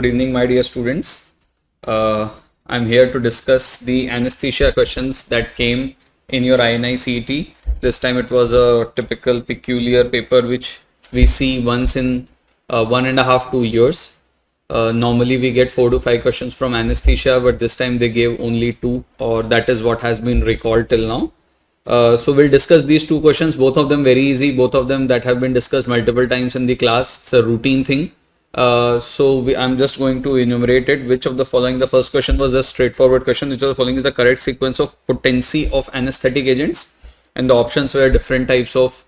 Good evening, my dear students. I'm here to discuss the anesthesia questions that came in your INICET. This time it was a typical peculiar paper which we see once in 1.5 to 2 years. Normally we get 4 to 5 questions from anesthesia, but this time they gave only 2, or that is what has been recalled till now. So we'll discuss these 2 questions, both of them very easy, both of them that have been discussed multiple times in the class. It's a routine thing. I'm just going to enumerate it. Which of the following, the first question was a straightforward question, which of the following is the correct sequence of potency of anesthetic agents? And the options were different types of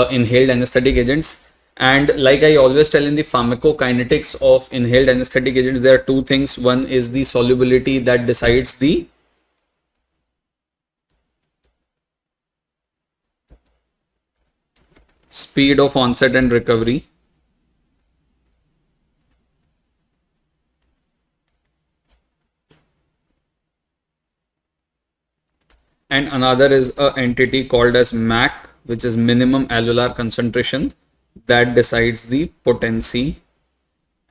inhaled anesthetic agents. And like I always tell in the pharmacokinetics of inhaled anesthetic agents, there are 2 things. One is the solubility that decides the speed of onset and recovery. And another is an entity called as MAC, which is minimum alveolar concentration, that decides the potency.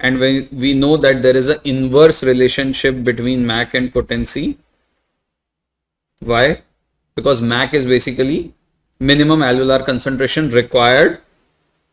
And when we know that there is an inverse relationship between MAC and potency. Why? Because MAC is basically minimum alveolar concentration required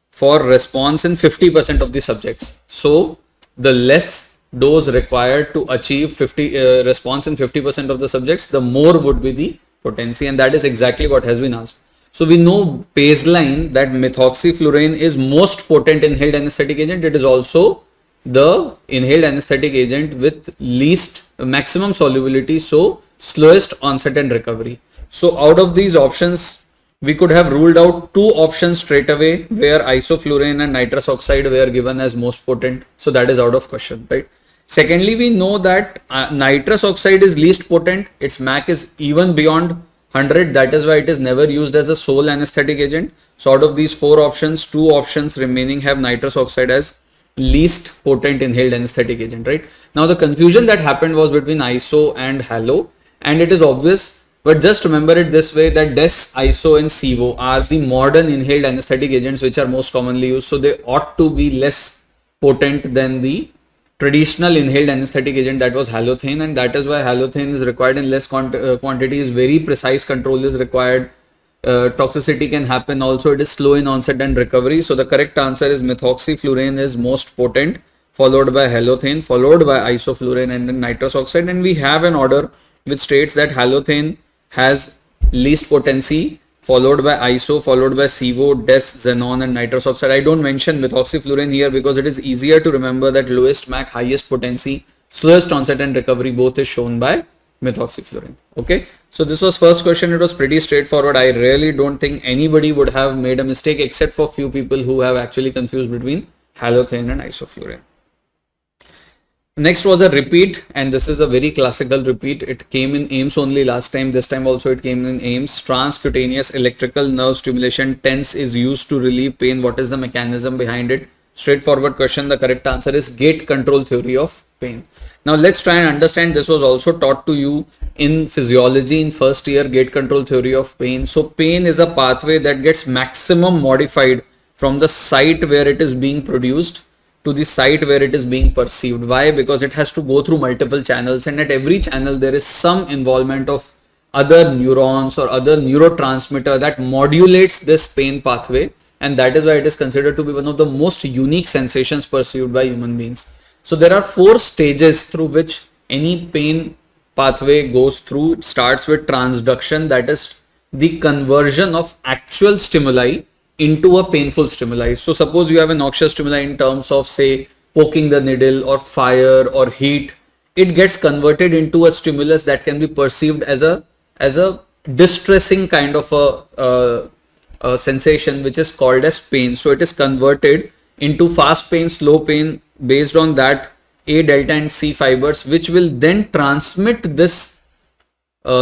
for response in 50% of the subjects. So the less dose required to achieve response in 50% of the subjects, the more would be the potency, and that is exactly what has been asked. So we know baseline that methoxyflurane is most potent inhaled anesthetic agent. It is also the inhaled anesthetic agent with least maximum solubility, so slowest onset and recovery. So out of these options, we could have ruled out 2 options straight away, where isoflurane and nitrous oxide were given as most potent. So that is out of question, right? Secondly, we know that nitrous oxide is least potent. Its MAC is even beyond 100. That is why it is never used as a sole anesthetic agent. So out of these 4 options, 2 options remaining have nitrous oxide as least potent inhaled anesthetic agent, right? Now the confusion that happened was between iso and halo, and it is obvious, but just remember it this way, that DES, iso and SIVO are the modern inhaled anesthetic agents which are most commonly used. So they ought to be less potent than the traditional inhaled anesthetic agent, that was halothane, and that is why halothane is required in less quantities. Very precise control is required. Toxicity can happen also. It is slow in onset and recovery. So the correct answer is methoxyflurane is most potent, followed by halothane, followed by isoflurane, and then nitrous oxide. And we have an order which states that halothane has least potency, followed by iso, followed by SIVO, DES, xenon, and nitrous oxide. I don't mention methoxyflurane here because it is easier to remember that lowest MAC, highest potency, slowest onset and recovery, both is shown by methoxyflurane. Okay, so this was first question. It was pretty straightforward. I really don't think anybody would have made a mistake except for few people who have actually confused between halothane and isoflurane. Next was a repeat, and this is a very classical repeat. It came in AIMS only last time. This time also it came in AIMS. Transcutaneous electrical nerve stimulation TENS is used to relieve pain. What is the mechanism behind it? Straightforward question. The correct answer is gate control theory of pain. Now let's try and understand. This was also taught to you in physiology in first year, gate control theory of pain. So pain is a pathway that gets maximum modified from the site where it is being produced to the site where it is being perceived. Why? Because it has to go through multiple channels, and at every channel there is some involvement of other neurons or other neurotransmitter that modulates this pain pathway, and that is why it is considered to be one of the most unique sensations perceived by human beings. So there are 4 stages through which any pain pathway goes through. It starts with transduction, that is the conversion of actual stimuli into a painful stimuli. So suppose you have a noxious stimuli in terms of, say, poking the needle or fire or heat. It gets converted into a stimulus that can be perceived as a distressing kind of a sensation, which is called as pain. So it is converted into fast pain, slow pain, based on that A, delta and C fibers, which will then transmit this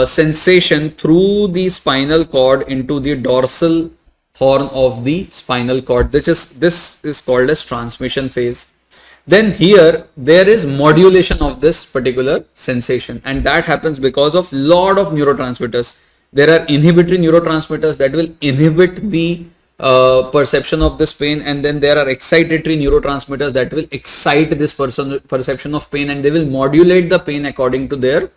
sensation through the spinal cord into the dorsal horn of the spinal cord. This is called as transmission phase. Then here there is modulation of this particular sensation, and that happens because of lot of neurotransmitters. There are inhibitory neurotransmitters that will inhibit the perception of this pain, and then there are excitatory neurotransmitters that will excite this perception of pain, and they will modulate the pain according to their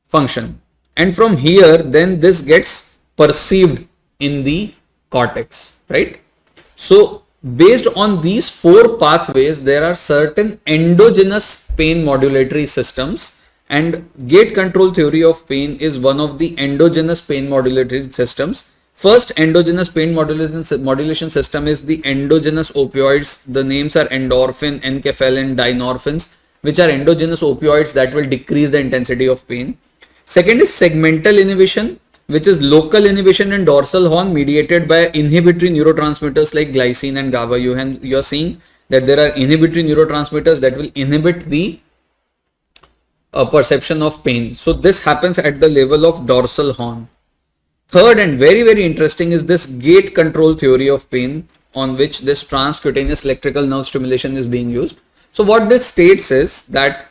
function. And from here, then this gets perceived in the cortex, right? So based on these four pathways, there are certain endogenous pain modulatory systems, and gate control theory of pain is one of the endogenous pain modulatory systems. First endogenous pain modulation system is the endogenous opioids. The names are endorphin, enkephalin, dynorphins, which are endogenous opioids that will decrease the intensity of pain. Second is segmental inhibition, which is local inhibition in dorsal horn mediated by inhibitory neurotransmitters like glycine and GABA. You are seeing that there are inhibitory neurotransmitters that will inhibit the perception of pain. So this happens at the level of dorsal horn. Third and very interesting is this gate control theory of pain, on which this transcutaneous electrical nerve stimulation is being used. So what this states is that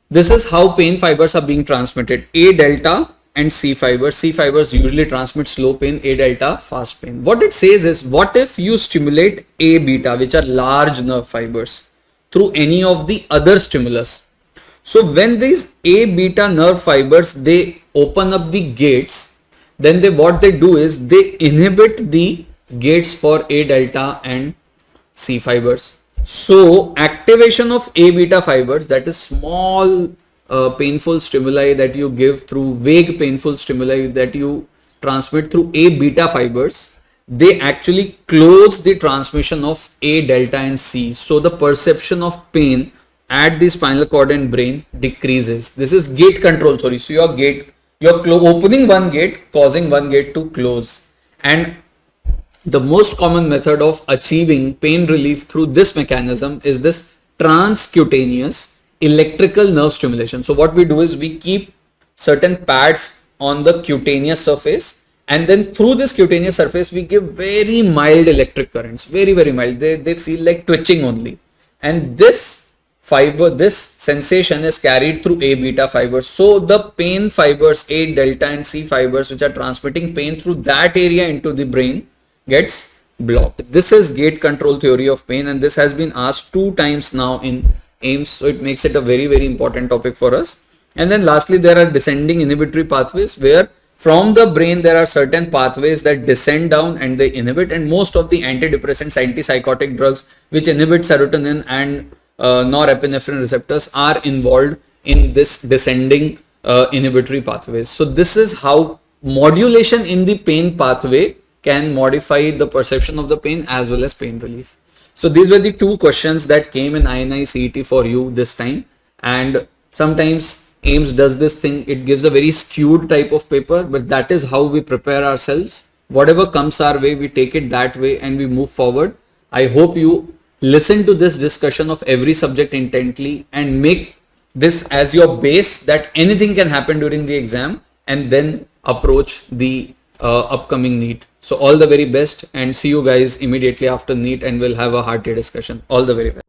this is how pain fibers are being transmitted: A delta and C fibers. C fibers usually transmit slow pain, A delta fast pain. What it says is, what if you stimulate A beta, which are large nerve fibers, through any of the other stimulus? So when these A beta nerve fibers, they open up the gates, then what they do is they inhibit the gates for A delta and C fibers. So activation of A beta fibers, that is small painful stimuli that you give through vague painful stimuli that you transmit through A beta fibers, they actually close the transmission of A delta and C. So the perception of pain at the spinal cord and brain decreases. This is gate control theory. So you're opening one gate, causing one gate to close. And the most common method of achieving pain relief through this mechanism is this transcutaneous electrical nerve stimulation. So what we do is we keep certain pads on the cutaneous surface, and then through this cutaneous surface we give very mild electric currents, very mild. They feel like twitching only, and this sensation is carried through A beta fibers. So the pain fibers, A delta and C fibers, which are transmitting pain through that area into the brain, gets blocked. This is gate control theory of pain, and this has been asked 2 times now in AIIMS, so it makes it a very important topic for us. And then lastly, there are descending inhibitory pathways, where from the brain there are certain pathways that descend down and they inhibit, and most of the antidepressants, antipsychotic drugs which inhibit serotonin and norepinephrine receptors are involved in this descending inhibitory pathways. So this is how modulation in the pain pathway can modify the perception of the pain as well as pain relief. So these were the 2 questions that came in INICET for you this time. And sometimes AIIMS does this thing, it gives a very skewed type of paper, but that is how we prepare ourselves. Whatever comes our way, we take it that way and we move forward. I hope you listen to this discussion of every subject intently and make this as your base, that anything can happen during the exam, and then approach the upcoming NEET. So all the very best, and see you guys immediately after NEET, and we'll have a hearty discussion. All the very best.